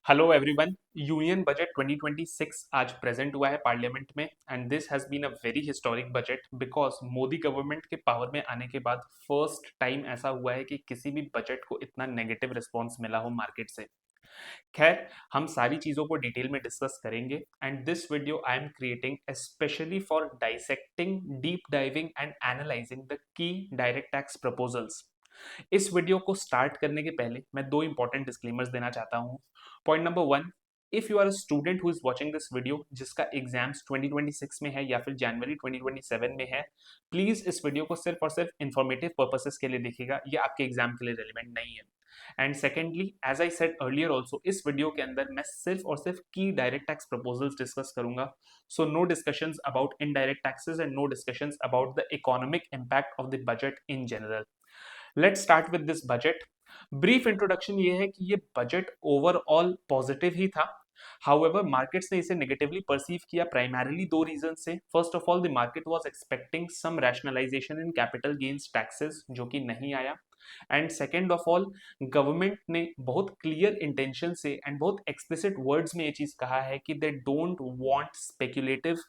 Hello everyone. Union budget 2026 आज present हुआ है पार्लियामेंट में and this has been a very historic budget because Modi government के power में आने के बाद फर्स्ट टाइम ऐसा हुआ है कि किसी भी बजट को इतना नेगेटिव रिस्पांस मिला हो मार्केट से। खैर, हम सारी चीजों को डिटेल में डिस्कस करेंगे and this video I am creating specially for dissecting, deep diving and analysing the key direct tax proposals. इस वीडियो को स्टार्ट करने के पहले मैं दो इंपॉर्टेंट डिस्क्लेमर्स देना चाहता हूं। Point number one, if you are a student who is watching this video जिसका एग्जाम्स 2026 में है या फिर जनवरी 2027 में है, प्लीज इस वीडियो को सिर्फ और सिर्फ इंफॉर्मेटिव पर्पसेस के लिए देखिएगा, ये आपके एग्जाम के लिए रेलिवेंट नहीं है। And secondly, as I said earlier also, इस वीडियो के अंदर मैं सिर्फ और सिर्फ की डायरेक्ट टैक्स प्रपोजल्स डिस्कस करूंगा। So no discussions about indirect taxes and no discussions about the economic impact of the budget in general. Let's start with this budget. Brief introduction ये है कि ये बजट ओवरऑल पॉजिटिव ही था। However markets ने इसे negatively perceive किया primarily दो reason से। First of all, the market was expecting some rationalisation in capital gains taxes जो कि नहीं आया। And second of all, government ने बहुत क्लियर इंटेंशन से एंड बहुत एक्सप्लिसिट वर्ड्स में ये चीज कहा है कि they don't want speculative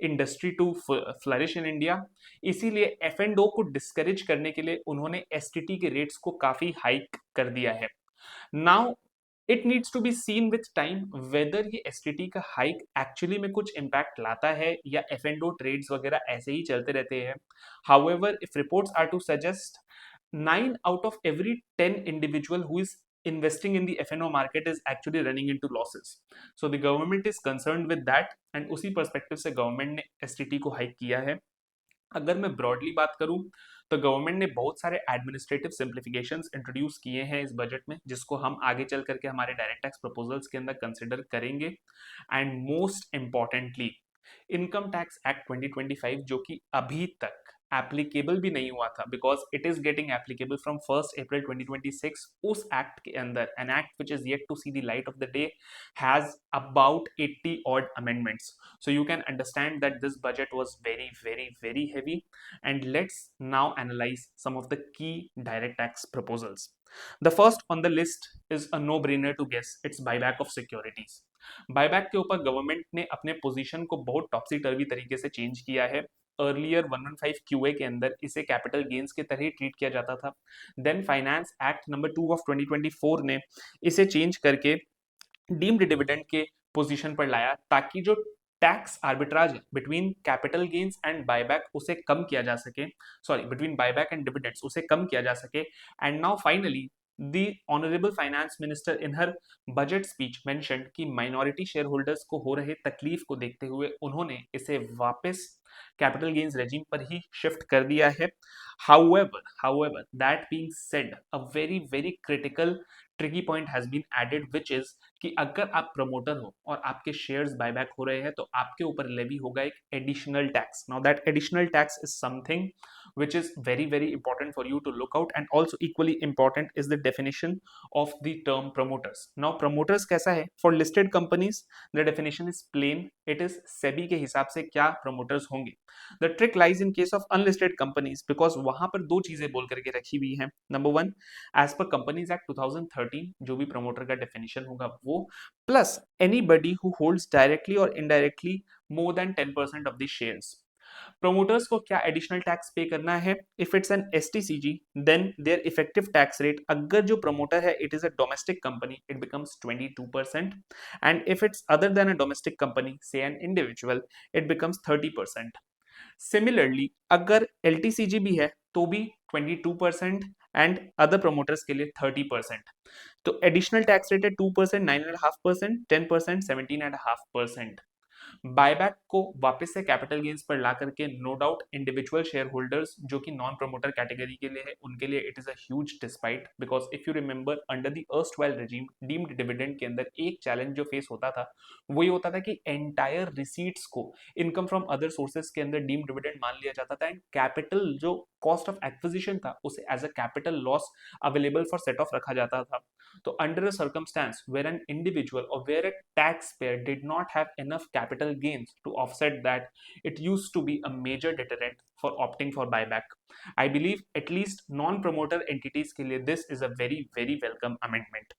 industry to flourish in India. इसीलिए एफ एंड ओ को डिस्करेज करने के लिए उन्होंने एसटीटी के रेट्स को काफी हाइक कर दिया है। Now it needs to be seen with time whether ये एसटीटी का हाइक एक्चुअली में कुछ इम्पैक्ट लाता है या एफ एंड ओ ट्रेड्स वगैरह ऐसे ही चलते रहते हैं। However, if reports are to suggest, 9 out of every 10 individual who is investing in the F&O market is actually running into losses. So the government is concerned with that and उसी perspective से government ने STT को hike किया है। अगर मैं broadly बात करूं तो गवर्नमेंट ने बहुत सारे एडमिनिस्ट्रेटिव सिंप्लीफिकेशंस इंट्रोड्यूस किए हैं इस बजट में, जिसको हम आगे चल करके हमारे डायरेक्ट टैक्स प्रपोजल्स के अंदर कंसिडर करेंगे। And most importantly, income tax act 2025 जो कि अभी तक एप्लीकेबल भी नहीं हुआ था because it is getting applicable from 1 April 2026। उस एक्ट के अंदर an act which is yet to see the light of the day has about 80 odd amendments. So you can understand that this budget was very, very, very heavy. And let's now analyze some of the key direct tax proposals. The first on the list is a no-brainer to guess. It's buyback of securities. Buyback के ऊपर government ने अपने position को बहुत टॉपसी टर्वी तरीके से change किया है। अर्लियर 115 क्यूए के अंदर इसे कैपिटल गेन्स के तरह ही ट्रीट किया जाता था। Then finance act number 2 of 2024 ने इसे चेंज करके डीम्ड डिविडेंड के पोजीशन पर लाया ताकि जो टैक्स आर्बिट्राज है between capital gains and buyback उसे कम किया जा सके, sorry between buyback and dividends उसे कम किया जा सके। And now finally the honorable finance minister in her budget speech mentioned कि minority shareholders को हो रहे तकलीफ को देखते हुए उन्होंने इसे वापस कैपिटल गेन्स रेजिम पर ही शिफ्ट कर दिया है। however that being said, a very very critical tricky point has been added which is कि अगर आप प्रमोटर हो और आपके शेयर्स बायबैक हो रहे हैं तो आपके ऊपर लेवी होगा एक additional tax. Now that additional tax is something which is very very important for you to look out, and also equally important is the definition of the term promoters. Now promoters कैसा है? For listed companies the definition is plain, it is SEBI के हिसाब से क्या promoters होंगे। The trick lies in case of unlisted companies because वहां पर दो चीजें बोल करके रखी हुई हैं। Number one, as per companies act 2013 जो भी प्रमोटर का डेफिनेशन होगा वो, plus anybody who holds directly और indirectly more than 10% of the shares. Promoters को क्या एडिशनल टैक्स पे करना है? If it's an STCG then their effective tax rate, अगर जो प्रोमोटर है it is a domestic company, it becomes 22%, and if it's other than a domestic company से an individual, it becomes 30%। Similarly अगर LTCG भी है तो भी 22% and other promoters के लिए 30%। तो एडिशनल टैक्स रेट है 2%, 9.5%, 10%, 17.5%। बायबैक को वापस से कैपिटल गेन्स पर ला करके no doubt individual shareholders जो कि नॉन प्रमोटर कैटेगरी के लिए है उनके लिए it is a huge despite, because if you remember under the erstwhile regime deemed dividend के अंदर एक चैलेंज जो फेस होता था वो ये होता था कि एंटायर रिसीट्स को इनकम फ्रॉम अदर सोर्सेज के अंदर डीम्ड डिविडेंड मान लिया जाता था एंड कैपिटल जो कॉस्ट ऑफ एक्विजिशन था उसे as a capital loss available for set off रखा जाता था। तो under a circumstance where an individual or where a taxpayer did not have enough capital gains to offset that, it used to be a major deterrent for opting for buyback. I believe at least non-promoter entities के लिए this is a very very welcome amendment.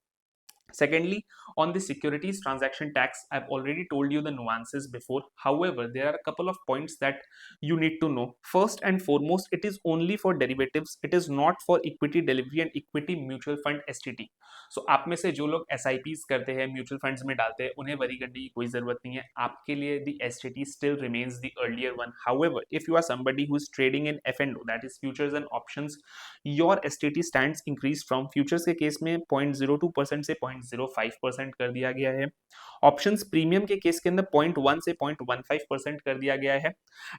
Secondly, on the securities transaction tax, I've already told you the nuances before. However, there are a couple of points that you need to know. First and foremost, it is only for derivatives. It is not for equity delivery and equity mutual fund STT. So आप में से जो लोग SIPs करते हैं, mutual funds में डालते हैं, उन्हें वरी करने की कोई जरूरत नहीं है. आपके लिए the STT still remains the earlier one. However, if you are somebody who is trading in F&O, that is futures and options, your STT stands increased from futures के केस में 0.02% से 0.05% कर दिया गया है. ऑप्शंस प्रीमियम के case के अंदर 0.1 से 0.15% कर दिया गया है.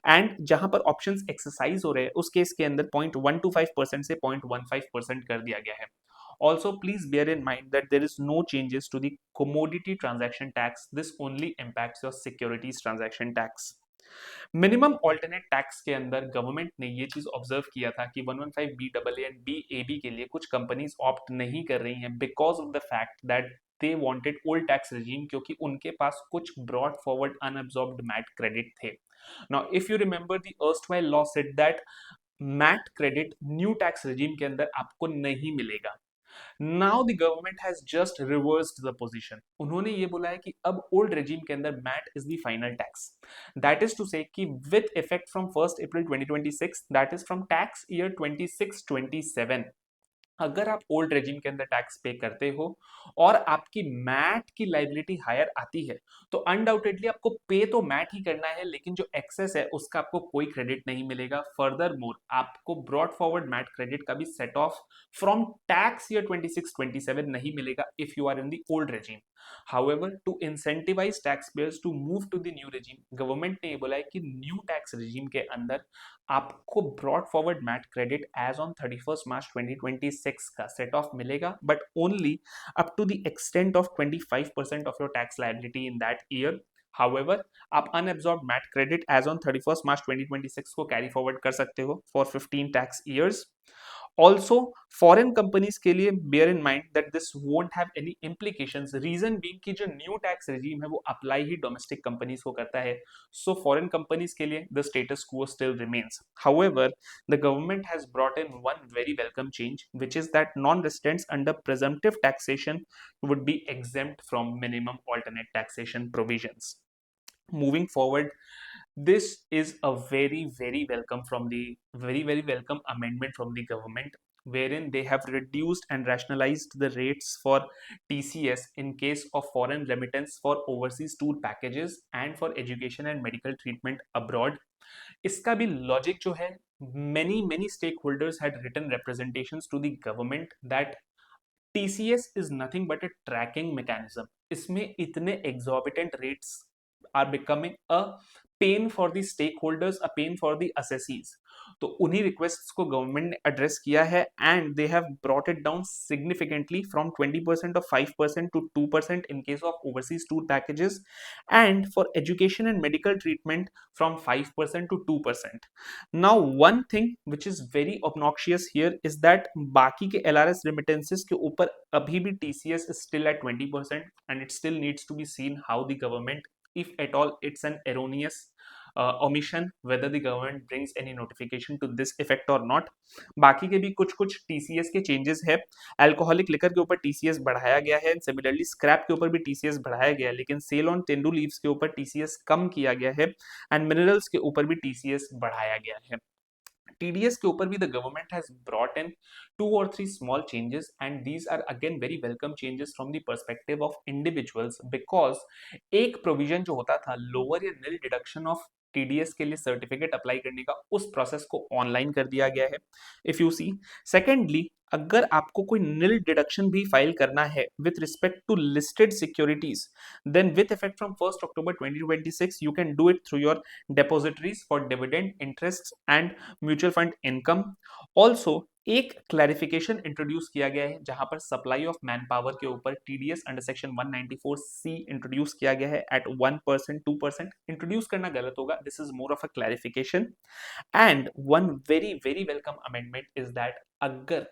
एंड जहां पर ऑप्शंस एक्सरसाइज हो रहे हैं उस केस के अंदर 0.125% से 0.15% कर दिया गया है. Also, please bear in mind that there is no changes to the commodity transaction tax. This only impacts your securities transaction tax. Minimum alternate tax के अंदर गवर्नमेंट ने ये चीज ऑब्जर्व किया था कि 115BAA एंड BAB के लिए कुछ कंपनीज ऑप्ट नहीं कर रही हैं because of the fact that they wanted old tax regime, क्योंकि उनके पास कुछ brought forward unabsorbed MAT credit थे. Now if you remember the erstwhile law said that MAT credit new tax regime के अंदर आपको नहीं मिलेगा. Now the government has just reversed the position. उन्होंने ये बोला है कि अब ओल्ड रेजिम के अंदर MAT is the final tax. That is to say कि with effect from 1 April 2026, that is from tax year 26-27, अगर आप ओल्ड रेजिम के अंदर टैक्स पे करते हो और आपकी मैट की लाइबिलिटी हायर आती है तो अनडाउटेडली आपको पे तो मैट ही करना है, लेकिन जो एक्सेस है उसका आपको कोई क्रेडिट नहीं मिलेगा. फर्दर मोर आपको ब्रॉड फॉरवर्ड मैट क्रेडिट का भी set off from tax year 26-27 नहीं मिलेगा if you are in the old regime. However, to incentivise taxpayers to move to the new regime, government ने ये बोला है कि न्यू टैक्स रेजिम के अंदर आपको brought forward MAT credit as on 31 March 2026 का सेट ऑफ मिलेगा, but only up to the extent of 25% of your tax liability in that year. However, आप unabsorbed MAT credit as on 31 March 2026 को carry forward कर सकते हो for 15 tax years. Also, foreign companies के लिए bear in mind that this won't have any implications. Reason being कि जो new tax regime है वो apply ही domestic companies को करता है. So foreign companies के लिए the status quo still remains. However, the government has brought in one very welcome change, which is that non-residents under presumptive taxation would be exempt from minimum alternate taxation provisions. Moving forward, this is a very welcome from the very welcome amendment from the government, wherein they have reduced and rationalized the rates for TCS in case of foreign remittance for overseas tour packages and for education and medical treatment abroad. इसका भी logic जो है, many stakeholders had written representations to the government that TCS is nothing but a tracking mechanism. इसमें इतने exorbitant rates are becoming a pain for the stakeholders, a pain for the assessees. तो उन्हीं requests को government ने address किया है and they have brought it down significantly from 20% of 5% to 2% in case of overseas tour packages, and for education and medical treatment from 5% to 2%. Now one thing which is very obnoxious here is that बाकी के LRS remittances के ऊपर अभी भी TCS is still at 20%, and it still needs to be seen how the government, if at all it's an erroneous omission, whether the government brings any notification to this effect or not. बाकी के भी कुछ TCS के changes है. Alcoholic liquor के ऊपर TCS बढ़ाया गया है, सिमिलरली स्क्रैप के ऊपर भी TCS बढ़ाया गया है, लेकिन सेल ऑन तेंदू लीव्स के ऊपर TCS कम किया गया है एंड मिनरल्स के ऊपर भी TCS बढ़ाया गया है. TDS के ऊपर भी the government has brought in 2 or 3 small changes, and these are again very welcome changes from the perspective of individuals, because एक provision जो होता था lower या nil deduction of TDS के लिए सर्टिफिकेट अप्लाई करने का, उस प्रोसेस को ऑनलाइन कर दिया गया है इफ यू सी. सेकेंडली, अगर आपको कोई नील डिडक्शन भी फाइल करना है with respect to listed securities, then with effect from 1 October 2026 you can do it through your depositories for dividend interests and mutual fund income. Also एक clarification introduce किया गया है जहां पर सप्लाई ऑफ मैन पावर के ऊपर TDS under section 194C introduce किया गया है एट 1%, 2%. इंट्रोड्यूस करना गलत होगा, this is more of a clarification. And one very welcome amendment is that अगर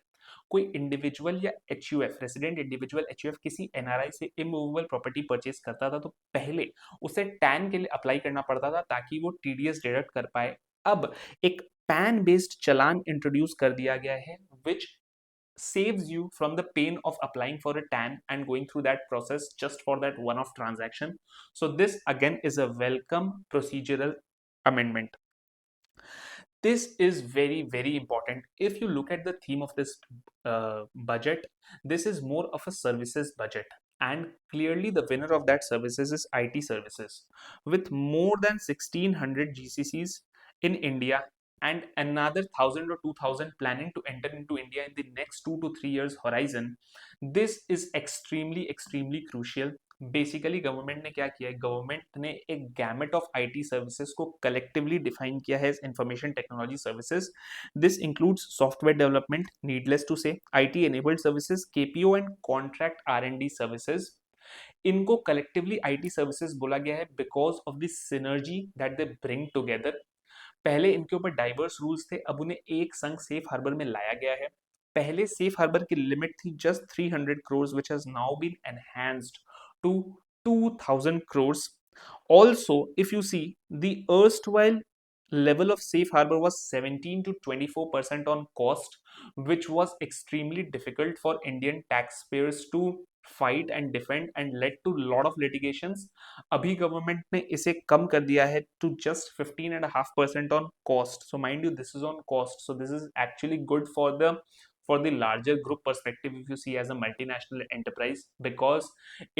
कोई इंडिविजुअल या HUF, रेसिडेंट इंडिविजुअल HUF, किसी NRI से इमूवेबल प्रॉपर्टी परचेज करता था तो पहले उसे टैन के लिए अप्लाई करना पड़ता था ताकि वो TDS डिडक्ट कर पाए. अब एक पैन बेस्ड चलान इंट्रोड्यूस कर दिया गया है विच saves you from the pain of applying for a TAN and going through that process just for that one-off transaction. So this again is a welcome procedural amendment. This is very, very important. If you look at the theme of this budget, this is more of a services budget. And clearly, the winner of that services is IT services, with more than 1600 GCCs in India and another 1000 or 2000 planning to enter into India in the next 2 to 3 years horizon. This is extremely, extremely crucial. Basically government ने क्या किया है, government ने एक gamut of IT services को collectively define किया है as information technology services. This includes software development, needless to say, IT enabled services, KPO and contract R&D services. इनको कलेक्टिवली आईटी सर्विसेज बोला गया है because of the synergy that they bring together. पहले इनके ऊपर diverse rules थे, अब उन्हें एक संग सेफ हार्बर में लाया गया है. पहले सेफ हार्बर की लिमिट थी just 300 crores which has now been enhanced to 2000 crores. Also, if you see, the erstwhile level of safe harbor was 17 to 24% on cost, which was extremely difficult for Indian taxpayers to fight and defend and led to lot of litigations. अभी government ने इसे कम कर दिया है to just 15.5% on cost. So mind you, this is on cost. So this is actually good for the larger group perspective if you see as a multinational enterprise, because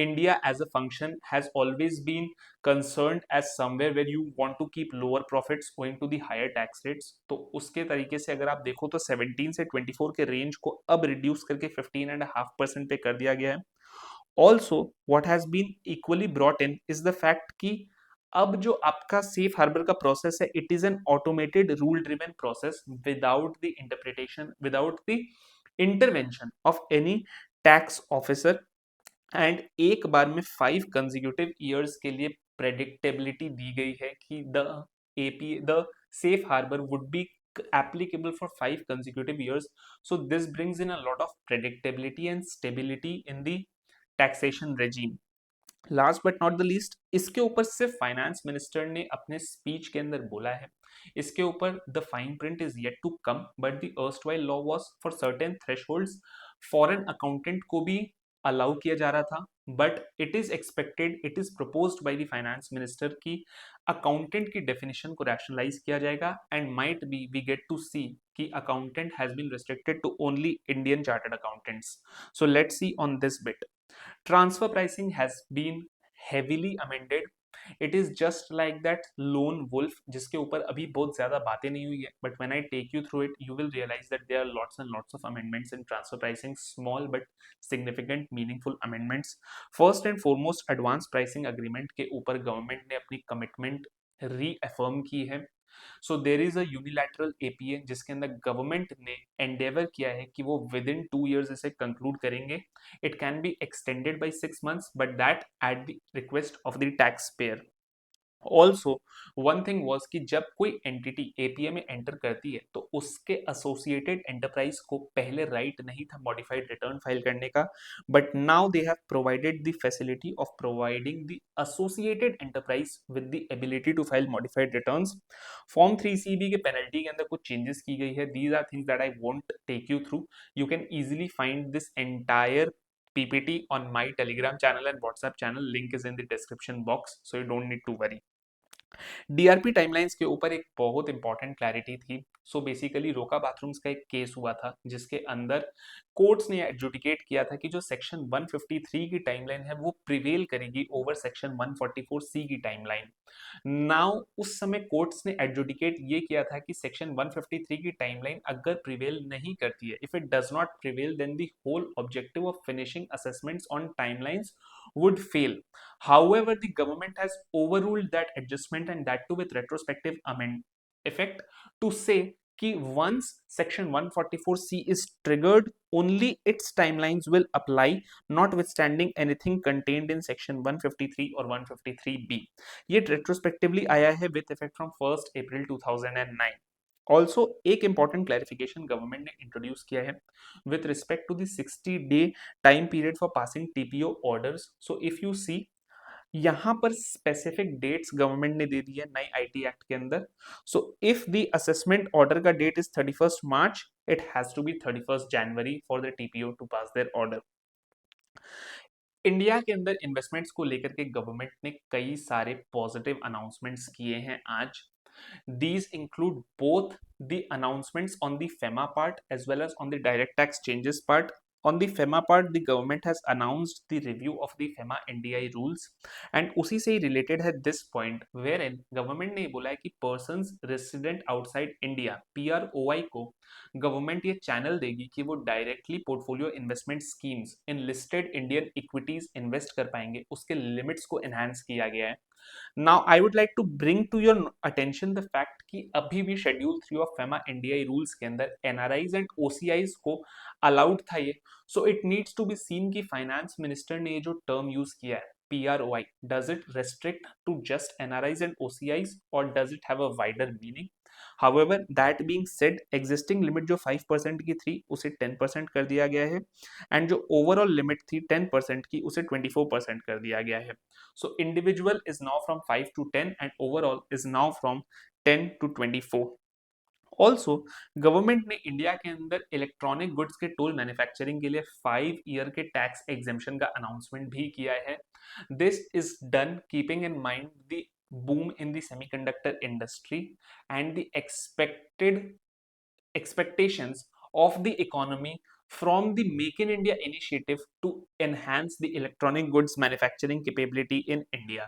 India as a function has always been concerned as somewhere where you want to keep lower profits owing to the higher tax rates. तो उसके तरीके से अगर आप देखो तो 17 से 24 के रेंज को अब रिड्यूस करके 15.5% पे कर दिया गया है. Also what has been equally brought in is the fact कि अब जो आपका सेफ हार्बर का प्रोसेस है, it is an automated rule driven process without the interpretation, without the intervention of any tax officer. And एक बार में 5 consecutive years के लिए प्रेडिक्टेबिलिटी दी गई है कि the safe harbour would be applicable for 5 consecutive years. So this brings in a lot of predictability and stability in the taxation regime. Last but not the least, इसके ऊपर सिर्फ finance minister ने अपने speech के अंदर बोला है. इसके ऊपर the fine print is yet to come, but the erstwhile law was for certain thresholds. Foreign accountant को भी अलाउ किया जा रहा था, but it is expected, it is proposed by the finance minister की अकाउंटेंट की डेफिनेशन को rationalise किया जाएगा. And might be we get to see कि accountant has been restricted to only Indian chartered accountants. So let's see on this bit. Transfer pricing has been heavily amended. It is just like that lone wolf जिसके ऊपर अभी बहुत ज्यादा बातें नहीं हुई है, but when I take you through it, you will realize that there are lots and lots of amendments in transfer pricing, small but significant, meaningful amendments. First and foremost, advanced pricing agreement के ऊपर government ने अपनी commitment reaffirm की है. So there is a unilateral APA जिसके अंदर government ने endeavour किया है कि वो विद इन 2 years इसे कंक्लूड करेंगे. It can be extended by 6 months, but that at the request of the tax payer. Also one thing was कि जब कोई एंटिटी एपीए में एंटर करती है तो उसके एसोसिएटेड एंटरप्राइज को पहले राइट नहीं था मॉडिफाइड रिटर्न फाइल करने का, but now they have provided the facility of providing the associated enterprise with the ability to file modified returns. Form 3CB के पेनल्टी के अंदर कुछ चेंजेस की गई है. These are things that I won't take you through. You can easily find this entire PPT on my Telegram channel and WhatsApp channel. Link is in the description box, so you don't need to worry. DRP timelines के ऊपर एक बहुत important clarity थी. So basically रोका bathrooms का एक case हुआ था जिसके अंदर कोर्ट्स ने एडजुडिकेट किया था कि जो सेक्शन 153 की टाइमलाइन है वो प्रिवेल करेगी ओवर सेक्शन 144C की टाइमलाइन. नाउ उस समय कोर्ट्स ने एडजुडिकेट ये किया था कि सेक्शन 153 की टाइमलाइन अगर प्रिवेल नहीं करती है, if it does not prevail, then the whole objective of finishing assessments on timelines would fail. However, the government has overruled that adjustment, and that too with retrospective effect, to say कि once section 144C is triggered, only its timelines will apply, notwithstanding anything contained in section 153 or 153B. ये retrospectively आया है with effect from 1st April 2009. Also एक important clarification government ने introduce किया है with respect to the 60 day time period for passing TPO orders. So if you see, यहां पर specific dates government ने दे दी है नई आईटी एक्ट के अंदर. So if the assessment order का date is 31st March, it has to be 31st January for the TPO to pass their order. India के अंदर इन्वेस्टमेंट्स को लेकर के गवर्नमेंट ने कई सारे पॉजिटिव अनाउंसमेंट्स किए हैं आज. These include both the announcements on the FEMA part as well as on the direct tax changes part. On the FEMA part, the government has announced the review of the FEMA NDI rules, and उसी से ही related है this point wherein government ने बोला है कि persons resident outside India PROI को government ये channel देगी कि वो directly portfolio investment schemes in listed Indian equities invest कर पाएंगे. उसके लिमिट्स को एनहांस किया गया है. Now, I would like to bring to your attention the fact कि अभी भी schedule 3 of FEMA NDI rules के अंदर एनआरआईज एंड ओसीआईज को अलाउड था ये. So it needs to be seen कि फाइनेंस मिनिस्टर ने ये जो टर्म यूज किया है PROI, does it restrict to just NRIs and OCIs or does it have a wider meaning? However, that being said, existing limit जो 5% की थी उसे 10% कर दिया गया है, एंड जो ओवरऑल लिमिट थी 10% की उसे 24% कर दिया गया है. So individual is now from 5 to 10 and overall is now from 10 to 24. Also government ने इंडिया के अंदर इलेक्ट्रॉनिक गुड्स के टोल मैन्युफैक्चरिंग के लिए 5 ईयर के टैक्स एग्जेम्पशन का अनाउंसमेंट भी किया है. This is done keeping in mind the boom in the semiconductor industry and the expectations of the economy from the Make in India initiative to enhance the electronic goods manufacturing capability in India.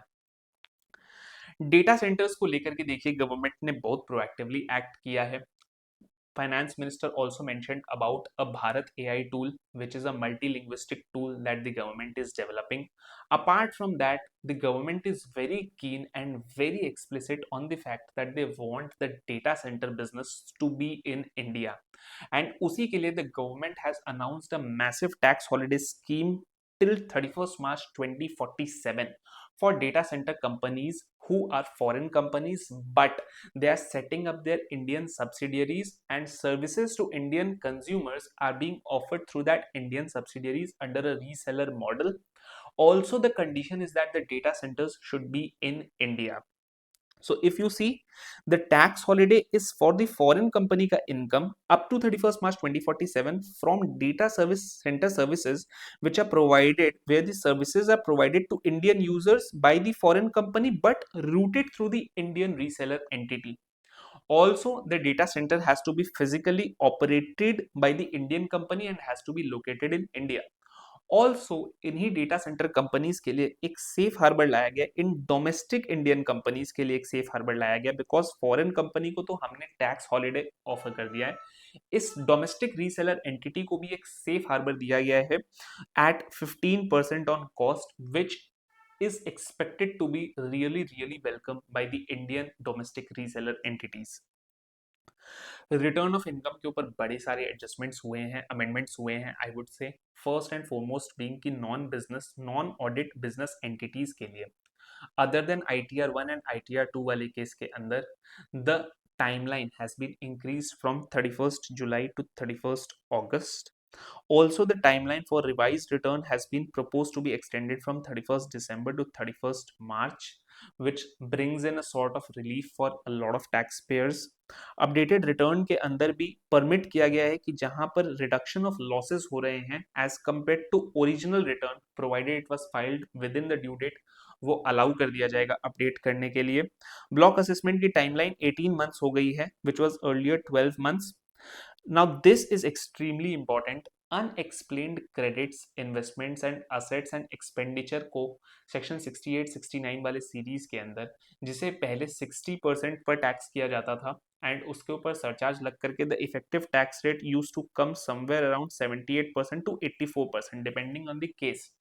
Data centres को लेकर के देखिए government ने बहुत proactively act किया है. Finance Minister also mentioned about a Bharat AI tool, which is a multilinguistic tool that the government is developing. Apart from that, the government is very keen and very explicit on the fact that they want the data center business to be in India. And usi ke liye the government has announced a massive tax holiday scheme till 31st March 2047 for data center companies who are foreign companies, but they are setting up their Indian subsidiaries and services to Indian consumers are being offered through that Indian subsidiaries under a reseller model. Also, the condition is that the data centers should be in India. So if you see, the tax holiday is for the foreign company ka income up to 31st March 2047 from data service center services which are provided, where the services are provided to Indian users by the foreign company but routed through the Indian reseller entity. Also, the data center has to be physically operated by the Indian company and has to be located in India. Also इन्हीं data centre companies के लिए एक safe harbour लाया गया, in domestic Indian companies के लिए एक safe harbour लाया गया, बिकॉज फॉरेन कंपनी को तो हमने टैक्स हॉलिडे ऑफर कर दिया है. इस डोमेस्टिक रीसेलर एंटिटी को भी एक सेफ हार्बर दिया गया है at 15% on cost, which is expected to be really welcome by the Indian domestic reseller entities. Return of income के ऊपर बड़े सारे एडजस्टमेंट्स हुए हैं, अमेंडमेंट्स हुए हैं. I would say first and foremost being कि नॉन ऑडिट बिजनेस एंटिटीज के लिए other than ITR 1 and ITR 2 वाले केस के अंदर the timeline has been increased from 31st July to 31st August. Also, the timeline for revised return has been proposed to be extended from 31st December to 31st March, which brings in a sort of relief for a lot of taxpayers. Updated return के अंदर भी permit किया गया है कि जहां पर reduction of losses हो रहे हैं as compare to original return provided it was filed within the due date, वो अलाउ कर दिया जाएगा अपडेट करने के लिए. ब्लॉक असेसमेंट की टाइमलाइन 18 मंथ्स हो गई है, which was earlier 12 months. Now, this is extremely important. Unexplained credits, investments and assets and expenditure को सेक्शन 68-69 वाले सीरीज के अंदर, जिसे पहले 60% पर टैक्स किया जाता था एंड उसके ऊपर सरचार्ज लग करके the effective tax rate use to come somewhere around 78% to 84% depending on the case.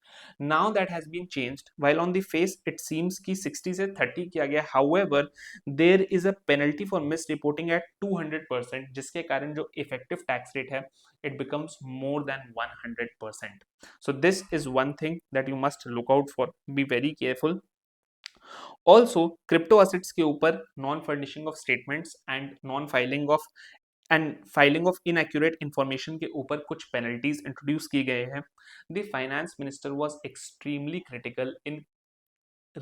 Now that has been changed, while on the face it seems कि 60 से 30 किया गया. However there is a penalty for misreporting at 200%, जिसके कारण जो effective tax rate है it becomes more than 100%. So this is one thing that you must look out for. Be very careful. Also, crypto assets के ऊपर non furnishing of statements and non filing of inaccurate information के ऊपर कुछ penalties introduce की गए हैं. The finance minister was extremely critical in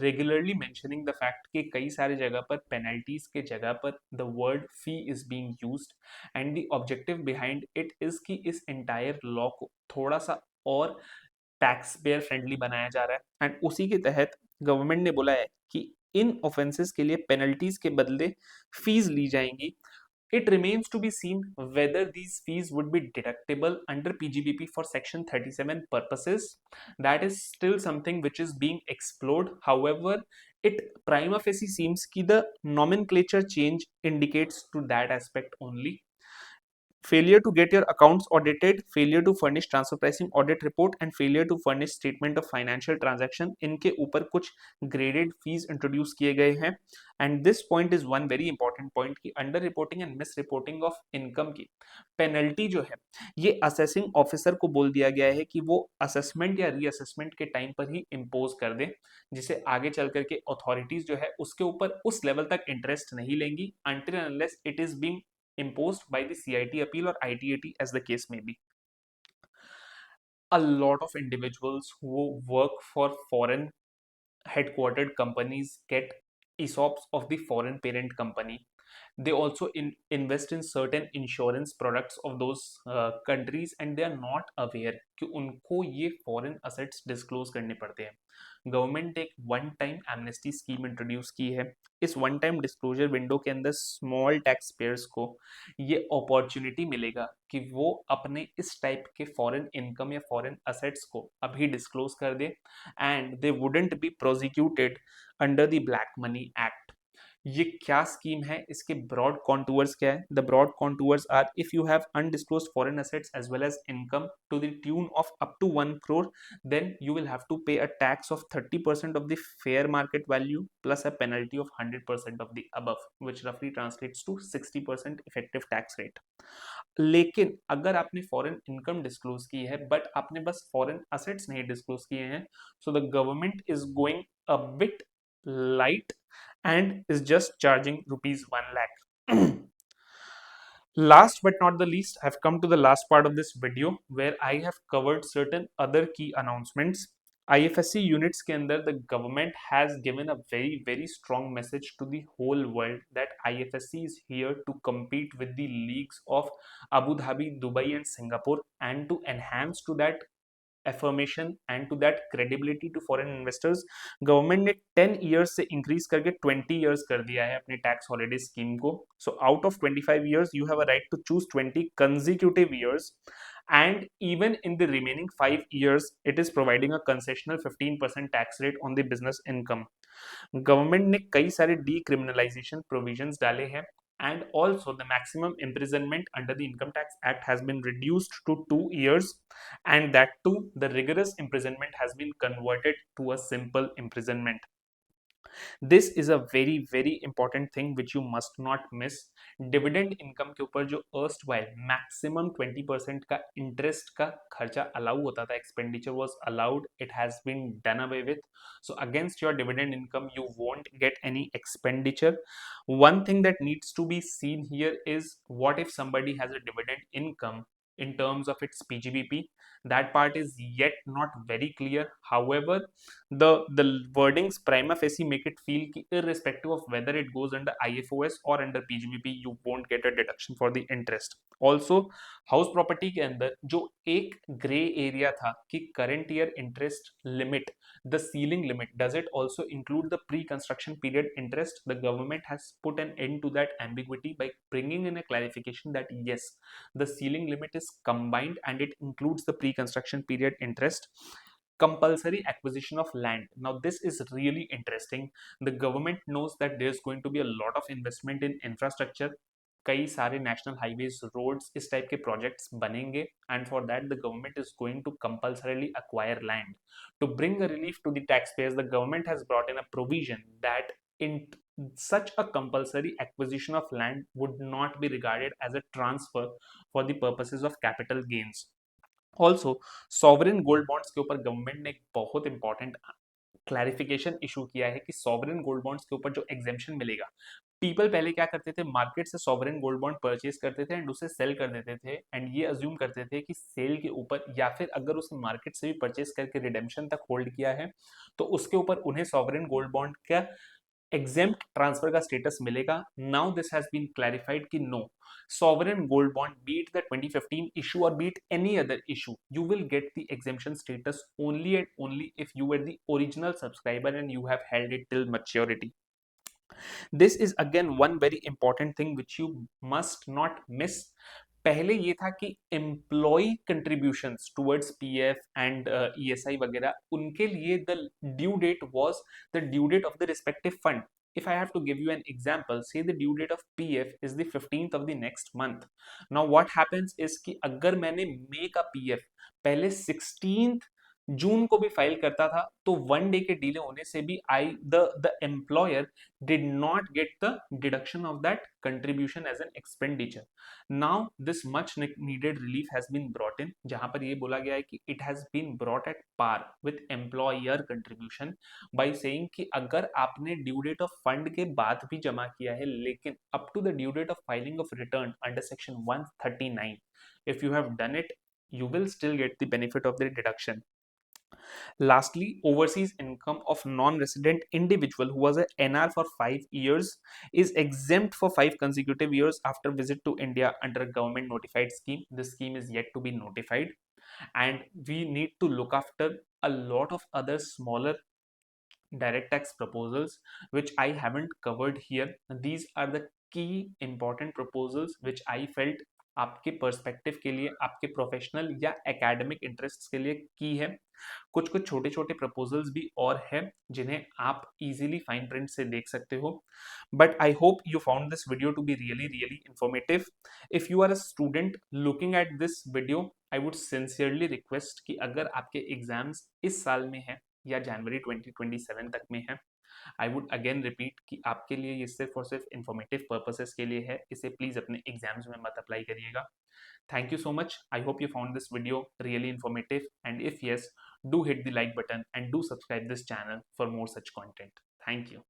regularly mentioning the fact कि कई सारे जगह पर पेनल्टीज के जगह पर the word fee is being used and the objective behind it is कि इस एंटायर लॉ को थोड़ा सा और टैक्स पेयर फ्रेंडली बनाया जा रहा है एंड उसी के तहत गवर्नमेंट ने बोला है कि इन ऑफेंसेस के लिए पेनल्टीज के बदले फीस ली जाएंगी. It remains to be seen whether these fees would be deductible under PGBP for Section 37 purposes. That is still something which is being explored. However, it prima facie seems that the nomenclature change indicates to that aspect only. Failure to get your accounts audited, failure to furnish transfer pricing audit report and failure to furnish statement of financial transaction, इनके ऊपर कुछ graded fees introduce किए गए हैं. And this point is one very important point कि under reporting and misreporting of income की penalty जो है ये assessing officer को बोल दिया गया है कि वो assessment या reassessment के टाइम पर ही impose कर दे, जिसे आगे चल करके authorities जो है उसके ऊपर उस level तक interest नहीं लेंगी until and unless it is being imposed by the CIT appeal or ITAT as the case may be. A lot of individuals who work for foreign headquartered companies get ESOPs of the foreign parent company. They also invest in certain insurance products of those countries and they are not aware कि उनको ये foreign assets disclose करने पड़ते हैं. Government ने एक one time amnesty scheme introduce की है. इस वन टाइम डिस्क्लोजर विंडो के अंदर स्मॉल टैक्स पेयर्स को ये अपॉर्चुनिटी मिलेगा कि वो अपने इस टाइप के फॉरेन इनकम या फॉरेन असेट्स को अभी डिस्क्लोज कर दे and they wouldn't be prosecuted under the black money act. ये क्या स्कीम है, इसके ब्रॉड कॉन्टूअर्स क्या है? The broad contours are if you have undisclosed foreign assets as well as income to the tune of up to 1 crore, then you will have to pay a tax of 30% of the fair market value plus a penalty of 100% of the above, which roughly translates to 60% effective tax rate. लेकिन अगर आपने foreign income disclose की है but आपने बस foreign assets नहीं disclose किए हैं, so the government is going a bit light and is just charging rupees 1 lakh. Last but not the least, I've come to the last part of this video where I have covered certain other key announcements. IFSC units के अंदर the government has given a very very strong message to the whole world that IFSC is here to compete with the leagues of Abu Dhabi, Dubai and Singapore and to enhance to that affirmation and to that credibility to foreign investors. Government ने 10 years से increase करके 20 years कर दिया है अपने tax holiday scheme को. So out of 25 years you have a right to choose 20 consecutive years and even in the remaining 5 years it is providing a concessional 15% tax rate on the business income. Government ने कई सारे decriminalisation provisions डाले हैं and also the maximum imprisonment under the Income Tax Act has been reduced to 2 years and that too the rigorous imprisonment has been converted to a simple imprisonment. This is a very very important thing which you must not miss. Dividend income के ऊपर जो erst while maximum 20% का interest का खर्चा allow होता था, expenditure was allowed, it has been done away with. So against your dividend income you won't get any expenditure. One thing that needs to be seen here is what if somebody has a dividend income in terms of its PGBP. That part is yet not very clear. However, the wordings prima facie make it feel कि irrespective of whether it goes under IFOS or under PGBP you won't get a deduction for the interest. Also house property के अंदर जो एक grey area था कि current year interest limit, the ceiling limit, does it also include the pre-construction period interest? The government has put an end to that ambiguity by bringing in a clarification that yes, the ceiling limit is combined and it includes the pre-construction period interest. Compulsory acquisition of land. Now this is really interesting. The government knows that there's going to be a lot of investment in infrastructure. कई सारे national highways roads इस type के projects बनेंगे and for that the government is going to compulsorily acquire land to bring a relief to the taxpayers. The government has brought in a provision that in such a compulsory acquisition of land would not be regarded as a transfer for the purposes of capital gains. Also sovereign gold bonds के ऊपर government ने एक बहुत important clarification issue किया है कि sovereign gold bonds के ऊपर जो एग्जेम्पशन मिलेगा पीपल पहले क्या करते थे, मार्केट से सॉवरेन गोल्ड बॉन्ड परचेज करते थे एंड उसे सेल कर देते थे, एंड ये अज्यूम करते थे कि सेल के ऊपर या फिर अगर उसे मार्केट से भी परचेज करके रिडेम्पशन तक होल्ड किया है तो उसके ऊपर उन्हें सॉवरेन गोल्ड बॉन्ड का एग्जेम्प्ट ट्रांसफर का स्टेटस मिलेगा. Now this has been clarified कि no, sovereign gold bond, be it the 2015 issue or be it any other issue, you will get the exemption status only and only if you were the original subscriber and you have held it till maturity. This is again one very important thing which you must not miss. पहले ये था कि employ contributions towards PF and ESI वगैरह, उनके लिए the due date was the due date of the respective fund. If I have to give you an example, say the due date of PF is the 15th of the next month. Now what happens is कि अगर मैंने मई का PF पहले 16th जून को भी file करता था तो 1 डे के डिले होने से भी the employer did not get the deduction of that contribution as an expenditure. Now this much needed relief has been brought in, जहां पर ये बोला गया है कि it has been brought at par with employer contribution by saying कि अगर आपने ड्यू डेट ऑफ फंड के बाद भी जमा किया है लेकिन up to the due date of filing of return under section 139, if you have done it, you will still get the benefit of the deduction. Lastly, overseas income of non-resident individual who was a NR for 5 years is exempt for 5 consecutive years after visit to India under a government notified scheme. This scheme is yet to be notified, and we need to look after a lot of other smaller direct tax proposals which I haven't covered here. These are the key important proposals which I felt आपके perspective के लिए, आपके professional या academic interest के लिए की है. कुछ कुछ छोटे छोटे प्रपोजल्स भी और हैं जिन्हें आप इजीली फाइन प्रिंट से देख सकते हो. But I hope you found this video to be really really informative. If you are a student looking at this video, I would sincerely request कि अगर आपके एग्जाम्स इस साल में है या जनवरी 2027 तक में है, आई वुड अगेन रिपीट कि आपके लिए ये सिर्फ और सिर्फ इंफॉर्मेटिव पर्पसेस के लिए है. इसे प्लीज अपने एग्जाम्स में मत अप्लाई करिएगा. Thank you so much. I hope you found this video really informative, and if yes, do hit the like button and do subscribe this channel for more such content. Thank you.